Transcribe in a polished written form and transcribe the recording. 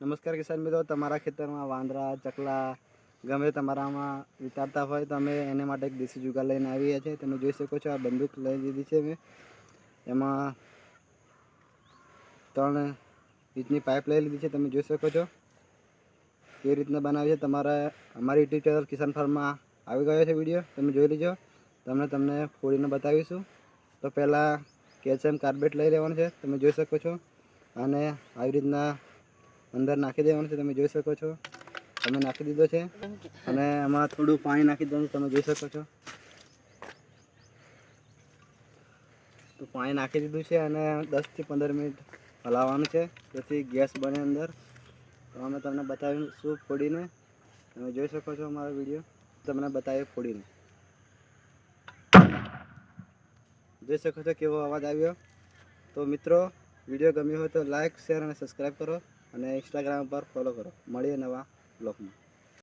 નમસ્કાર કિસાન મિત્રો, તમારા ખેતરમાં વાંદરા ચકલા ગમે તમારામાં વિતારતા હોય તો અમે એને માટે એક દેશી જુગાર લઈને આવીએ છીએ. તમે જોઈ શકો છો, આ બંદૂક લઈ લીધી છે મેં. એમાં 3 ઇંચની પાઇપ લઈ લીધી છે. તમે જોઈ શકો છો કેવી રીતના બનાવી છે. અમારી યુટ્યુબ ચેનલ કિસાન ફાર્મમાં આવી ગયો છે વિડીયો, તમે જોઈ લીજો. તમને ફોડીને બતાવીશું. તો પહેલાં કેલ્શિયમ કાર્બેટ લઈ લેવાનું છે, તમે જોઈ શકો છો. અને આવી રીતના અંદર નાખી દેવાનું છે, તમે જોઈ શકો છો. તમે નાખી દીધો છે અને એમાં થોડું પાણી નાખી દેવાનું, તમે જોઈ શકો છો. તો પાણી નાખી દીધું છે અને 10 થી 15 મિનિટ હલાવવાનું છે, જેથી ગેસ બને અંદર. તો અમે તમને બતાવીશું ફોડીને. તમે જોઈ શકો છો અમારો વિડીયો, તમને બતાવીએ ફોડીને. જોઈ શકો છો કેવો અવાજ આવ્યો. તો મિત્રો, વિડીયો ગમ્યો હોય તો લાઈક, શેર અને સબસ્ક્રાઈબ કરો અને ઇન્સ્ટાગ્રામ પર ફોલો કરો. મળીએ નવા બ્લોગમાં.